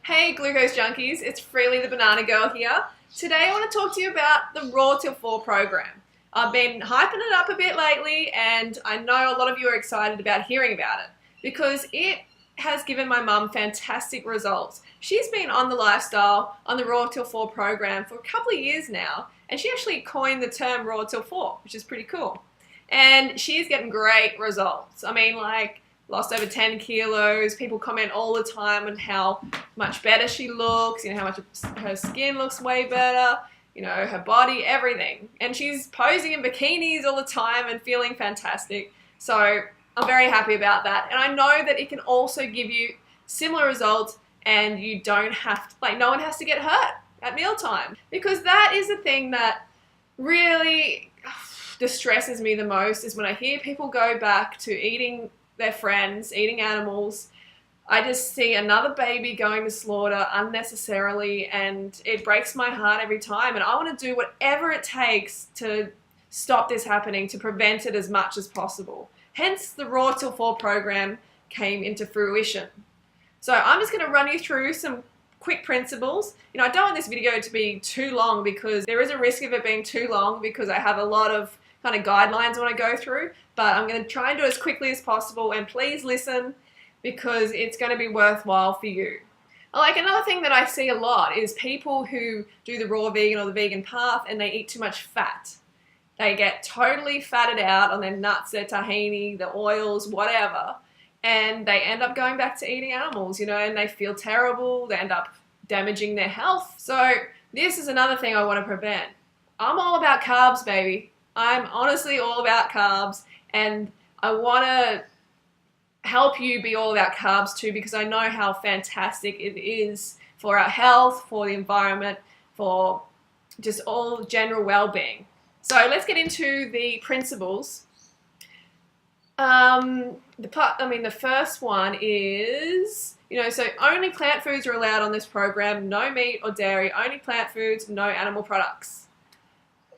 Hey glucose junkies, it's Freely the Banana Girl here. Today I want to talk to you about the Raw Till 4 program. I've been hyping it up a bit lately and I know a lot of you are excited about hearing about it because it has given my mum fantastic results. She's been on the lifestyle on the Raw Till 4 program for a couple of years now, and she actually coined the term Raw Till 4, which is pretty cool. And she's getting great results. I mean, like, lost over 10 kilos. People comment all the time on how much better she looks, how much her skin looks way better, her body, everything. And she's posing in bikinis all the time and feeling fantastic. So I'm very happy about that. And I know that it can also give you similar results and you don't have to, no one has to get hurt at mealtime. Because that is the thing that really distresses me the most, is when I hear people go back to eating their friends, eating animals. I just see another baby going to slaughter unnecessarily, and it breaks my heart every time. And I want to do whatever it takes to stop this happening, to prevent it as much as possible. Hence, the Raw Till 4 program came into fruition. So I'm just going to run you through some quick principles. I don't want this video to be too long because there is a risk of it being too long because I have a lot of kind of guidelines I want to go through, but I'm going to try and do it as quickly as possible, and please listen because it's going to be worthwhile for you. Like, another thing that I see a lot is people who do the raw vegan or the vegan path and they eat too much fat. They get totally fatted out on their nuts, their tahini, the oils, whatever, and they end up going back to eating animals, and they feel terrible, they end up damaging their health. So this is another thing I want to prevent. I'm all about carbs, baby. I'm honestly all about carbs, and I want to help you be all about carbs too, because I know how fantastic it is for our health, for the environment, for just all general well-being. So let's get into the principles. The first one is, so only plant foods are allowed on this program, no meat or dairy, only plant foods, no animal products.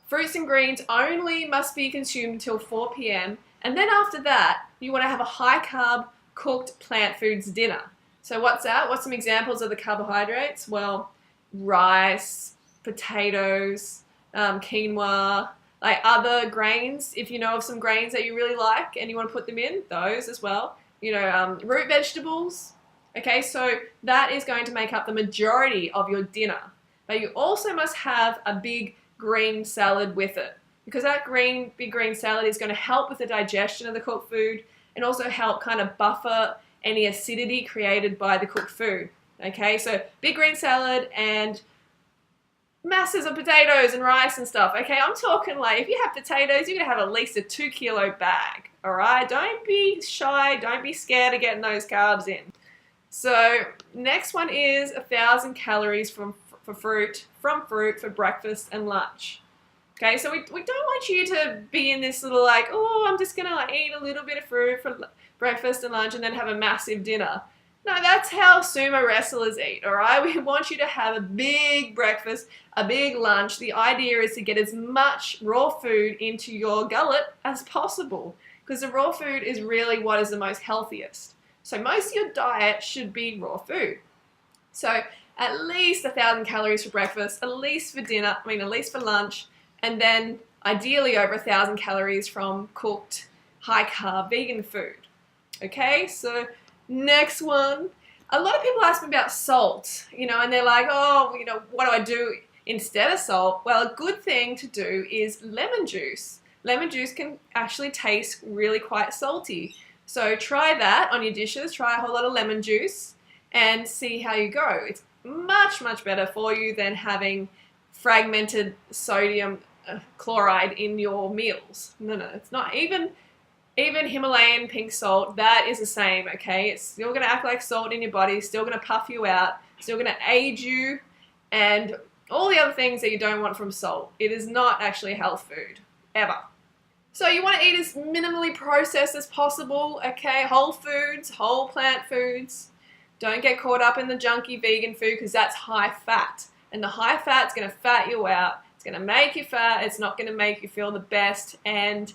Fruits and greens only must be consumed until 4 p.m. And then after that, you want to have a high-carb cooked plant foods dinner. So what's that? What's some examples of the carbohydrates? Well, rice, potatoes, quinoa, like other grains. If you know of some grains that you really like and you want to put them in, those as well. Root vegetables. Okay, so that is going to make up the majority of your dinner. But you also must have a big green salad with it, because that big green salad is going to help with the digestion of the cooked food and also help kind of buffer any acidity created by the cooked food. Okay, so big green salad and masses of potatoes and rice and stuff. Okay, I'm talking like, if you have potatoes, you're going to have at least a 2-kilo bag. All right, don't be shy, don't be scared of getting those carbs in. So next one is 1,000 calories from fruit for breakfast and lunch. Okay, so we don't want you to be in this little I'm just gonna eat a little bit of fruit for breakfast and lunch and then have a massive dinner. No, that's how sumo wrestlers eat, all right? We want you to have a big breakfast, a big lunch. The idea is to get as much raw food into your gullet as possible, because the raw food is really what is the most healthiest. So most of your diet should be raw food. So at least 1,000 calories for breakfast, at least for dinner, at least for lunch, and then ideally over 1,000 calories from cooked high-carb vegan food. Okay, so next one. A lot of people ask me about salt, and they're like, what do I do instead of salt? Well, a good thing to do is lemon juice. Lemon juice can actually taste really quite salty. So try that on your dishes, try a whole lot of lemon juice and see how you go. It's much, much better for you than having fragmented sodium chloride in your meals. No, it's not. Even Himalayan pink salt, that is the same, okay? It's still going to act like salt in your body, still going to puff you out, still going to age you, and all the other things that you don't want from salt. It is not actually a health food, ever. So you want to eat as minimally processed as possible, okay? Whole foods, whole plant foods. Don't get caught up in the junky vegan food, because that's high fat. And the high fat's going to fat you out. It's going to make you fat. It's not going to make you feel the best. And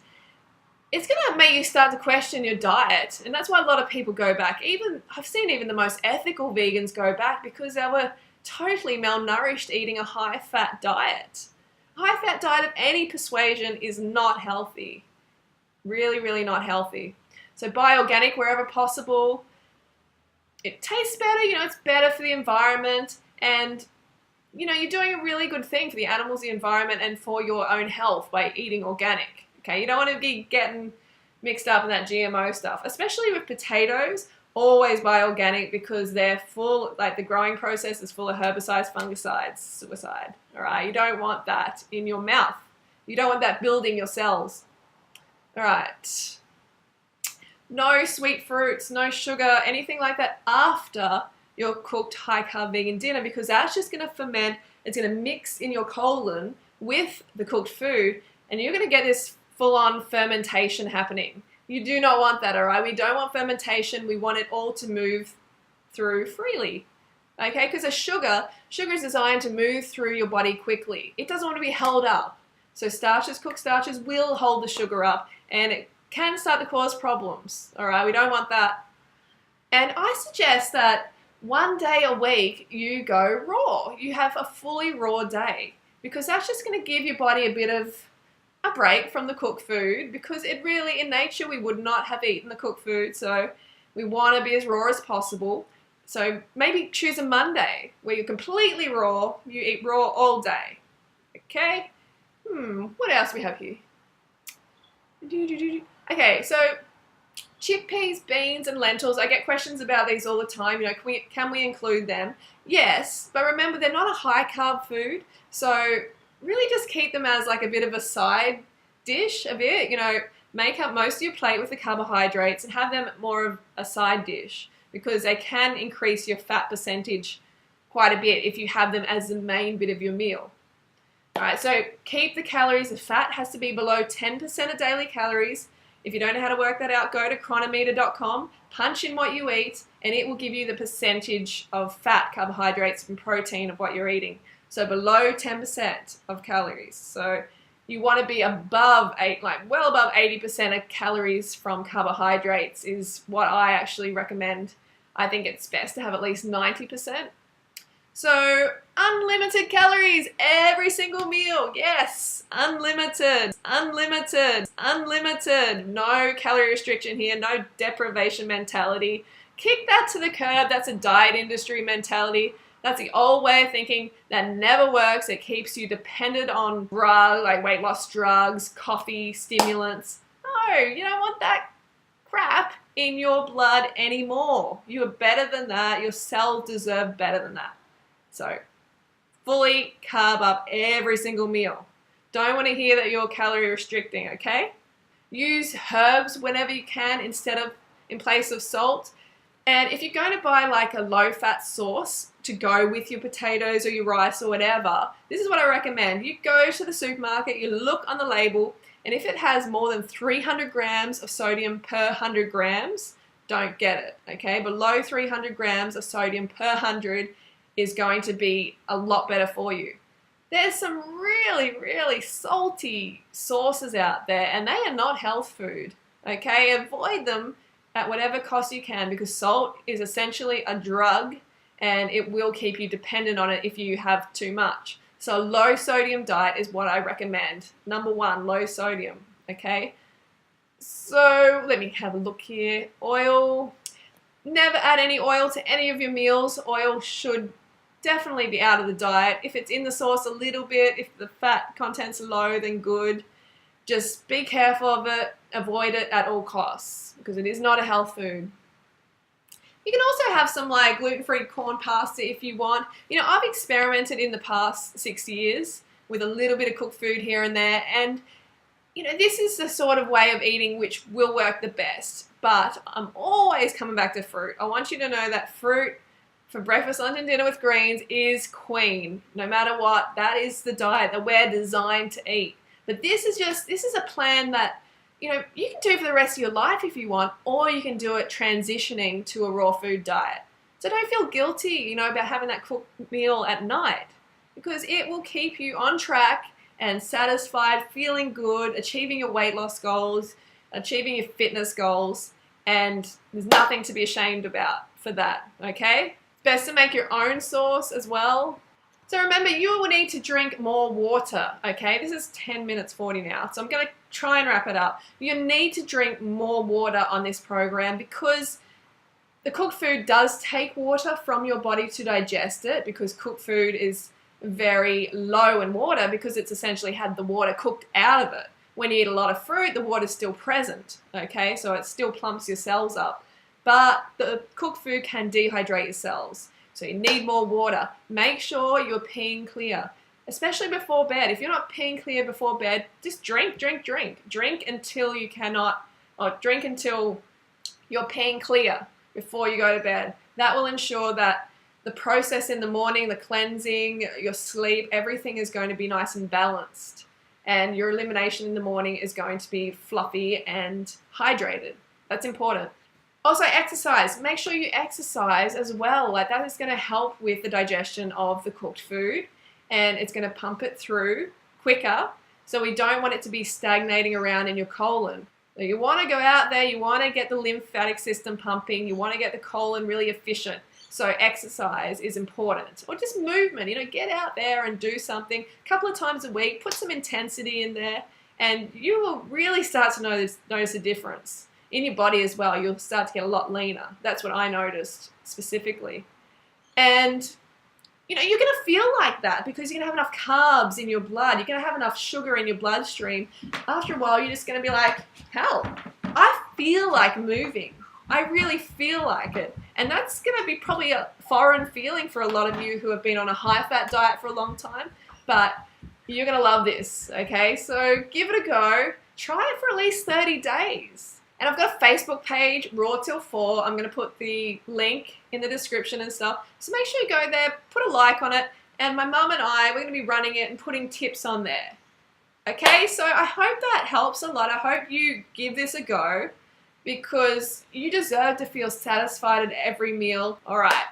it's going to make you start to question your diet. And that's why a lot of people go back. I've seen even the most ethical vegans go back because they were totally malnourished eating a high-fat diet. A high-fat diet of any persuasion is not healthy. Really, really not healthy. So buy organic wherever possible. It tastes better, it's better for the environment, and you're doing a really good thing for the animals, the environment, and for your own health by eating organic. Okay, you don't want to be getting mixed up in that GMO stuff, especially with potatoes. Always buy organic because they're full, like the growing process is full of herbicides, fungicides, suicide. All right, you don't want that in your mouth. You don't want that building your cells. All right. No sweet fruits, no sugar, anything like that after your cooked high-carb vegan dinner, because that's just going to ferment. It's going to mix in your colon with the cooked food, and you're going to get this full-on fermentation happening. You do not want that, all right? We don't want fermentation. We want it all to move through freely, okay? Because sugar is designed to move through your body quickly. It doesn't want to be held up. So cooked starches will hold the sugar up, and it can start to cause problems, all right? We don't want that. And I suggest that one day a week you go raw. You have a fully raw day, because that's just going to give your body a bit of a break from the cooked food, because it really, in nature, we would not have eaten the cooked food, so we want to be as raw as possible. So maybe choose a Monday where you're completely raw, you eat raw all day, okay? What else do we have here? Okay, so chickpeas, beans, and lentils. I get questions about these all the time. Can we include them? Yes, but remember, they're not a high-carb food, so really just keep them as like a bit of a side dish, make up most of your plate with the carbohydrates and have them more of a side dish, because they can increase your fat percentage quite a bit if you have them as the main bit of your meal. All right, so keep the calories. The fat has to be below 10% of daily calories. If you don't know how to work that out, go to chronometer.com, punch in what you eat, and it will give you the percentage of fat, carbohydrates, and protein of what you're eating. So below 10% of calories. So you want to be above well above 80% of calories from carbohydrates is what I actually recommend. I think it's best to have at least 90%. So unlimited calories every single meal. Yes, unlimited, unlimited, unlimited. No calorie restriction here, no deprivation mentality. Kick that to the curb. That's a diet industry mentality. That's the old way of thinking that never works. It keeps you dependent on drugs, like weight loss drugs, coffee, stimulants. No, you don't want that crap in your blood anymore. You are better than that. Your cells deserve better than that. So fully carb up every single meal. Don't want to hear that you're calorie restricting, okay? Use herbs whenever you can in place of salt. And if you're going to buy like a low-fat sauce to go with your potatoes or your rice or whatever, this is what I recommend. You go to the supermarket, you look on the label, and if it has more than 300 grams of sodium per 100 grams, don't get it, okay? Below 300 grams of sodium per 100 is going to be a lot better for you. There's some really, really salty sauces out there, and they are not health food, okay? Avoid them at whatever cost you can, because salt is essentially a drug and it will keep you dependent on it if you have too much. So a low sodium diet is what I recommend. Number one, low sodium, okay? So let me have a look here. Oil. Never add any oil to any of your meals. Oil should definitely be out of the diet. If it's in the sauce a little bit, if the fat content's low, then good. Just be careful of it. Avoid it at all costs, because it is not a health food. You can also have some like gluten-free corn pasta if you want. I've experimented in the past 6 years with a little bit of cooked food here and there, and this is the sort of way of eating which will work the best. But I'm always coming back to fruit. I want you to know that fruit for breakfast, lunch, and dinner with greens is queen. No matter what, that is the diet that we're designed to eat. But this is a plan that you can do for the rest of your life if you want, or you can do it transitioning to a raw food diet. So don't feel guilty, about having that cooked meal at night, because it will keep you on track and satisfied, feeling good, achieving your weight loss goals. achieving your fitness goals, and there's nothing to be ashamed about for that, okay? Best to make your own sauce as well. So remember, you will need to drink more water, okay? This is 10 minutes 40 now, so I'm going to try and wrap it up. You need to drink more water on this program because the cooked food does take water from your body to digest it, because cooked food is very low in water because it's essentially had the water cooked out of it. When you eat a lot of fruit, the water's still present, okay? So it still plumps your cells up. But the cooked food can dehydrate your cells. So you need more water. Make sure you're peeing clear, especially before bed. If you're not peeing clear before bed, just drink. Drink until you cannot, or drink until you're peeing clear before you go to bed. That will ensure that the process in the morning, the cleansing, your sleep, everything is going to be nice and balanced. And your elimination in the morning is going to be fluffy and hydrated. That's important. Also, exercise. Make sure you exercise as well. Like, that is going to help with the digestion of the cooked food, and it's going to pump it through quicker. So we don't want it to be stagnating around in your colon. So you want to go out there, you want to get the lymphatic system pumping, you want to get the colon really efficient. So exercise is important. Or just movement, get out there and do something a couple of times a week, put some intensity in there, and you will really start to notice a difference. In your body as well, you'll start to get a lot leaner. That's what I noticed specifically. And, you're going to feel like that because you're going to have enough carbs in your blood. You're going to have enough sugar in your bloodstream. After a while, you're just going to be like, hell, I feel like moving. I really feel like it. And that's going to be probably a foreign feeling for a lot of you who have been on a high-fat diet for a long time. But you're going to love this, okay? So give it a go. Try it for at least 30 days. And I've got a Facebook page, Raw Till 4. I'm going to put the link in the description and stuff. So make sure you go there, put a like on it. And my mum and I, we're going to be running it and putting tips on there. Okay, so I hope that helps a lot. I hope you give this a go because you deserve to feel satisfied at every meal. All right,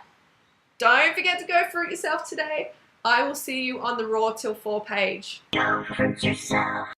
don't forget to go fruit yourself today. I will see you on the Raw Till 4 page. Don't fruit yourself.